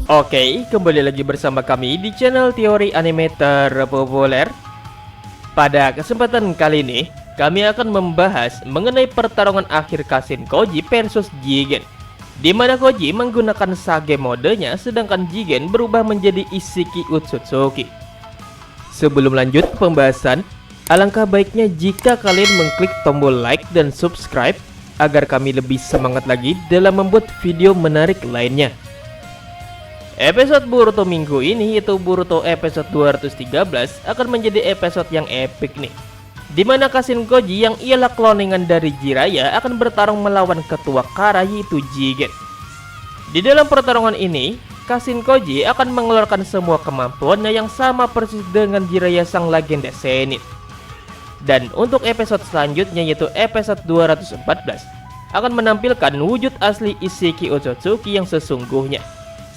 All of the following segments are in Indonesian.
Oke, kembali lagi bersama kami di channel teori anime terpopuler. Pada kesempatan kali ini, kami akan membahas mengenai pertarungan akhir Kashin Koji versus Jigen, di mana Koji menggunakan Sage modenya, sedangkan Jigen berubah menjadi Isshiki Otsutsuki. Sebelum lanjut ke pembahasan, alangkah baiknya jika kalian mengklik tombol like dan subscribe agar kami lebih semangat lagi dalam membuat video menarik lainnya. Episode Boruto minggu ini, yaitu Boruto episode 213, akan menjadi episode yang epic nih, dimana Kashin Koji yang ialah kloningan dari Jiraiya akan bertarung melawan ketua Kara, yaitu Jigen. Di dalam pertarungan ini, Kashin Koji akan mengeluarkan semua kemampuannya yang sama persis dengan Jiraiya sang legenda Zenith. Dan untuk episode selanjutnya, yaitu episode 214, akan menampilkan wujud asli Isshiki Otsutsuki yang sesungguhnya,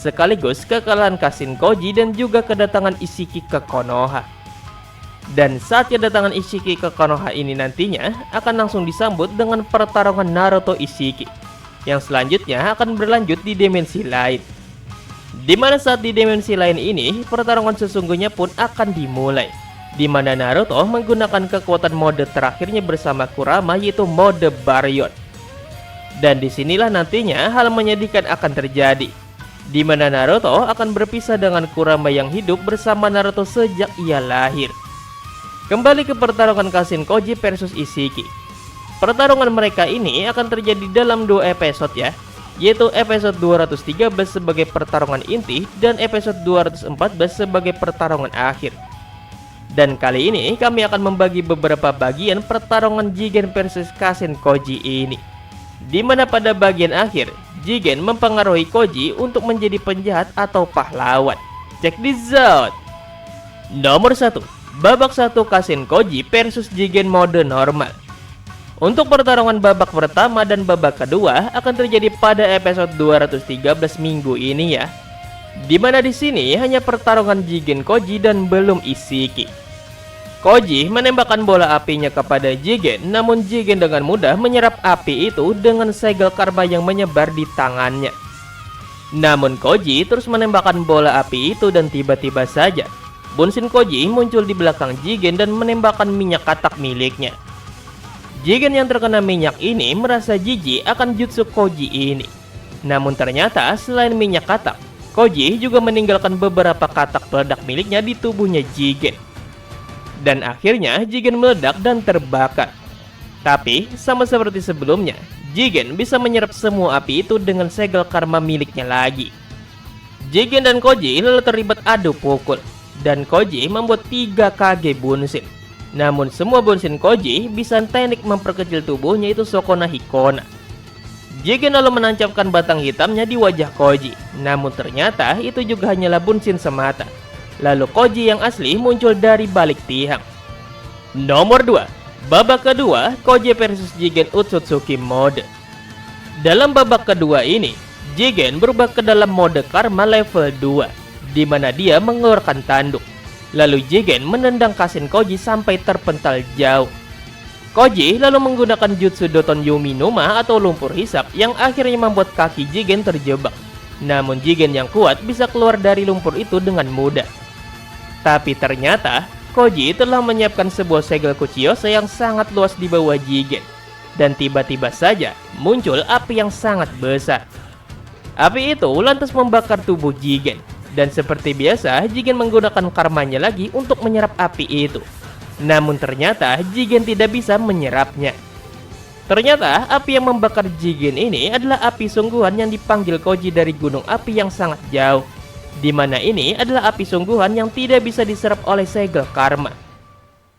sekaligus kekalahan Kashin Koji dan juga kedatangan Isshiki ke Konoha. Dan saat kedatangan Isshiki ke Konoha ini nantinya akan langsung disambut dengan pertarungan Naruto Isshiki, yang selanjutnya akan berlanjut di dimensi lain. Dimana saat di dimensi lain ini, pertarungan sesungguhnya pun akan dimulai, dimana Naruto menggunakan kekuatan mode terakhirnya bersama Kurama, yaitu mode Baryon. Dan disinilah nantinya hal menyedihkan akan terjadi, di mana Naruto akan berpisah dengan Kurama yang hidup bersama Naruto sejak ia lahir. Kembali ke pertarungan Kashin Koji versus Isshiki. Pertarungan mereka ini akan terjadi dalam 2 episode ya, yaitu episode 213 sebagai pertarungan inti dan episode 214 sebagai pertarungan akhir. Dan kali ini kami akan membagi beberapa bagian pertarungan Jigen versus Kashin Koji ini, dimana pada bagian akhir Jigen mempengaruhi Koji untuk menjadi penjahat atau pahlawan. Check this out. Nomor 1, babak 1 Kashin Koji versus Jigen mode normal. Untuk pertarungan babak pertama dan babak kedua akan terjadi pada episode 213 minggu ini ya, dimana di sini hanya pertarungan Jigen Koji dan belum Isshiki. Koji menembakkan bola apinya kepada Jigen, namun Jigen dengan mudah menyerap api itu dengan segel karma yang menyebar di tangannya. Namun Koji terus menembakkan bola api itu dan tiba-tiba saja Bunshin Koji muncul di belakang Jigen dan menembakkan minyak katak miliknya. Jigen yang terkena minyak ini merasa jijik akan jutsu Koji ini. Namun ternyata selain minyak katak, Koji juga meninggalkan beberapa katak peledak miliknya di tubuhnya Jigen. Dan akhirnya Jigen meledak dan terbakar. Tapi sama seperti sebelumnya, Jigen bisa menyerap semua api itu dengan segel karma miliknya lagi. Jigen dan Koji lalu terlibat adu pukul, dan Koji membuat 3 Kage Bunshin. Namun semua Bunshin Koji bisa teknik memperkecil tubuhnya, itu Sukuna Hikona. Jigen lalu menancapkan batang hitamnya di wajah Koji, namun ternyata itu juga hanyalah Bunshin semata. Lalu Koji yang asli muncul dari balik tiang. Nomor 2, babak kedua Koji versus Jigen Otsutsuki mode. Dalam babak kedua ini, Jigen berubah ke dalam mode karma level 2, di mana dia mengeluarkan tanduk. Lalu Jigen menendang Kashin Koji sampai terpental jauh. Koji lalu menggunakan jutsu Doton Yumi Numa atau lumpur hisap yang akhirnya membuat kaki Jigen terjebak. Namun Jigen yang kuat bisa keluar dari lumpur itu dengan mudah. Tapi ternyata Koji telah menyiapkan sebuah segel Kuchiyose yang sangat luas di bawah Jigen. Dan tiba-tiba saja muncul api yang sangat besar. Api itu lantas membakar tubuh Jigen. Dan seperti biasa Jigen menggunakan karmanya lagi untuk menyerap api itu. Namun ternyata Jigen tidak bisa menyerapnya. Ternyata api yang membakar Jigen ini adalah api sungguhan yang dipanggil Koji dari gunung api yang sangat jauh, di mana ini adalah api sungguhan yang tidak bisa diserap oleh segel karma.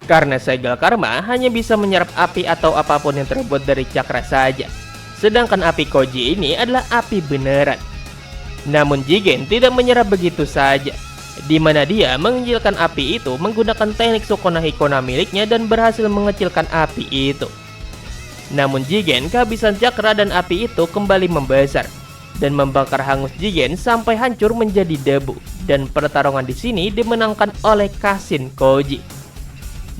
Karena segel karma hanya bisa menyerap api atau apapun yang terbuat dari cakra saja. Sedangkan api Koji ini adalah api beneran. Namun Jigen tidak menyerap begitu saja, di mana dia mengecilkan api itu menggunakan teknik Sukuna Hikona miliknya dan berhasil mengecilkan api itu. Namun Jigen kehabisan cakra dan api itu kembali membesar dan membakar hangus Jigen sampai hancur menjadi debu. Dan pertarungan di sini dimenangkan oleh Kashin Koji.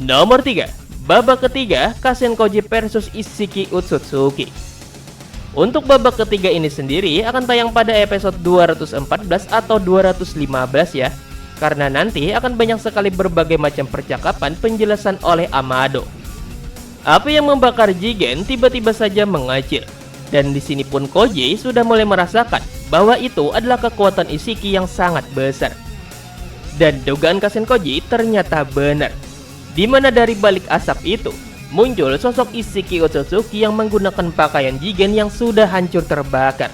Nomor 3, babak ketiga Kashin Koji versus Isshiki Otsutsuki. Untuk babak ketiga ini sendiri akan tayang pada episode 214 atau 215 ya. Karena nanti akan banyak sekali berbagai macam percakapan penjelasan oleh Amado. Api yang membakar Jigen tiba-tiba saja mengecil. Dan di sini pun Koji sudah mulai merasakan bahwa itu adalah kekuatan Ishiki yang sangat besar. Dan dugaan Kasen Koji ternyata benar. Di mana dari balik asap itu muncul sosok Ishiki Otsutsuki yang menggunakan pakaian Jigen yang sudah hancur terbakar.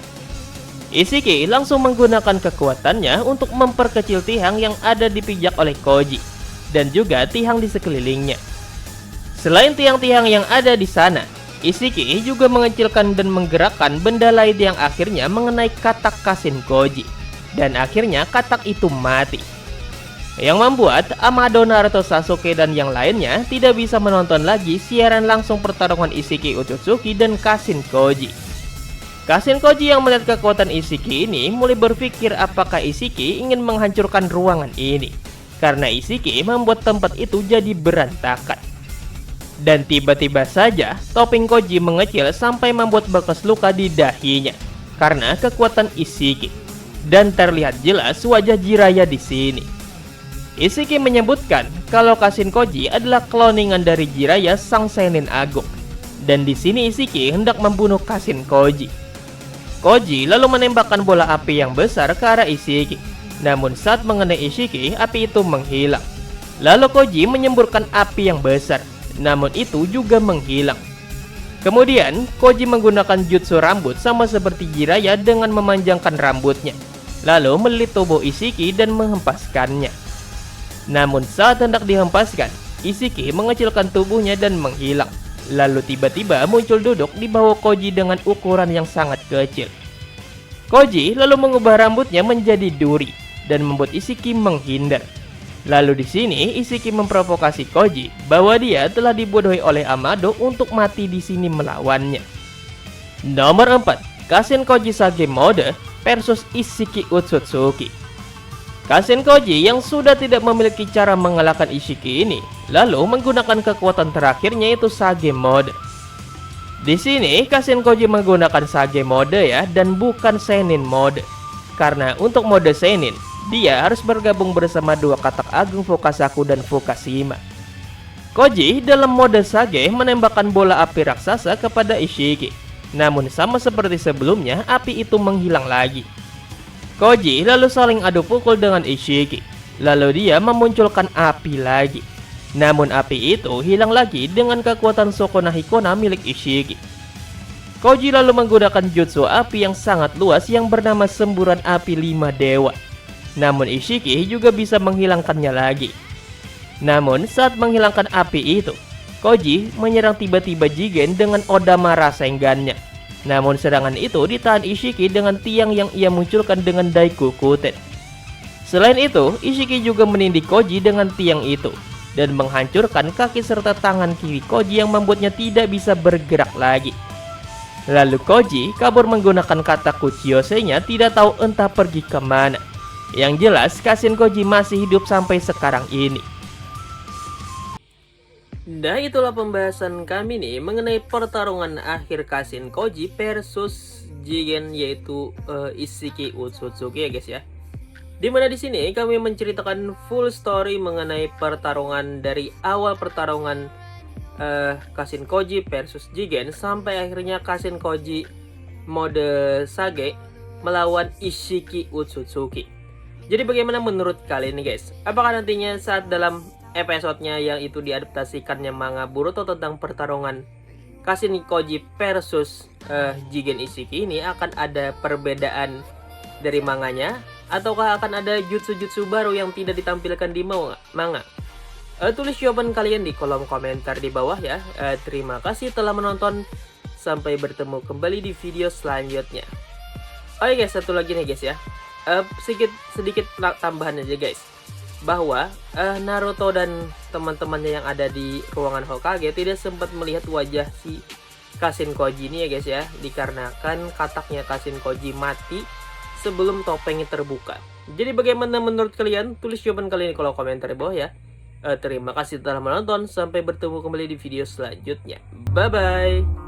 Ishiki langsung menggunakan kekuatannya untuk memperkecil tiang yang ada dipijak oleh Koji dan juga tiang di sekelilingnya. Selain tiang-tiang yang ada di sana, Ishiki juga mengecilkan dan menggerakkan benda lain yang akhirnya mengenai katak Kasen Koji dan akhirnya katak itu mati. Yang membuat Amado, Naruto, Sasuke, dan yang lainnya tidak bisa menonton lagi siaran langsung pertarungan Ishiki Otsutsuki dan Kasen Koji. Kasen Koji yang melihat kekuatan Ishiki ini mulai berpikir apakah Ishiki ingin menghancurkan ruangan ini, karena Ishiki membuat tempat itu jadi berantakan. Dan tiba-tiba saja topeng Koji mengecil sampai membuat bekas luka di dahinya karena kekuatan Ishiki. Dan terlihat jelas wajah Jiraiya di sini. Ishiki menyebutkan kalau Kasen Koji adalah kloningan dari Jiraiya sang Senin Agung. Dan di sini Ishiki hendak membunuh Kasen Koji. Koji lalu menembakkan bola api yang besar ke arah Ishiki. Namun saat mengenai Ishiki, api itu menghilang. Lalu Koji menyemburkan api yang besar, namun itu juga menghilang. Kemudian Koji menggunakan jutsu rambut sama seperti Jiraiya dengan memanjangkan rambutnya, lalu melilit tubuh Ishiki dan menghempaskannya. Namun saat hendak dihempaskan, Ishiki mengecilkan tubuhnya dan menghilang. Lalu tiba-tiba muncul duduk di bawah Koji dengan ukuran yang sangat kecil. Koji lalu mengubah rambutnya menjadi duri dan membuat Ishiki menghindar. Lalu di sini Ishiki memprovokasi Koji bahwa dia telah dibodohi oleh Amado untuk mati di sini melawannya. Nomor 4, Kasen Koji Sage Mode versus Ishiki Otsutsuki. Kasen Koji yang sudah tidak memiliki cara mengalahkan Ishiki ini lalu menggunakan kekuatan terakhirnya yaitu Sage Mode. Di sini Kasen Koji menggunakan Sage Mode ya dan bukan Senin Mode. Karena untuk mode Senin dia harus bergabung bersama dua katak agung Fukasaku dan Fukashima. Koji dalam mode Sage menembakkan bola api raksasa kepada Ishiki. Namun sama seperti sebelumnya api itu menghilang lagi. Koji lalu saling adu pukul dengan Ishiki. Lalu dia memunculkan api lagi. Namun api itu hilang lagi dengan kekuatan Sukuna Hikona milik Ishiki. Koji lalu menggunakan jutsu api yang sangat luas yang bernama semburan api 5 dewa. Namun Ishiki juga bisa menghilangkannya lagi. Namun saat menghilangkan api itu, Koji menyerang tiba-tiba Jigen dengan Odama Rasengan-nya. Namun serangan itu ditahan Ishiki dengan tiang yang ia munculkan dengan Daikokuten. Selain itu, Ishiki juga menindih Koji dengan tiang itu dan menghancurkan kaki serta tangan kiri Koji yang membuatnya tidak bisa bergerak lagi. Lalu Koji kabur menggunakan kata Kuchiyose-nya tidak tahu entah pergi kemana. Yang jelas Kasen Koji masih hidup sampai sekarang ini. Nah itulah pembahasan kami nih mengenai pertarungan akhir Kasen Koji versus Jigen yaitu Ishiki Otsutsuki ya guys ya. Dimana di sini kami menceritakan full story mengenai pertarungan dari awal pertarungan Kasen Koji versus Jigen sampai akhirnya Kasen Koji mode Sage melawan Ishiki Otsutsuki. Jadi bagaimana menurut kalian nih guys? Apakah nantinya saat dalam episodenya yang itu diadaptasikannya manga Boruto tentang pertarungan Kasen Koji versus Jigen Ishiki ini akan ada perbedaan dari manganya? Ataukah akan ada jutsu-jutsu baru yang tidak ditampilkan di manga? Tulis jawaban kalian di kolom komentar di bawah ya. Terima kasih telah menonton. Sampai bertemu kembali di video selanjutnya. Oh ya guys, satu lagi nih guys ya. Sedikit tambahan aja guys. Bahwa Naruto dan teman-temannya yang ada di ruangan Hokage tidak sempat melihat wajah si Kasen Koji ini ya guys ya. Dikarenakan kataknya Kasen Koji mati sebelum topengnya terbuka. Jadi bagaimana menurut kalian? Tulis jawaban kalian di kolom komentar di bawah ya. Terima kasih telah menonton. Sampai bertemu kembali di video selanjutnya. Bye bye.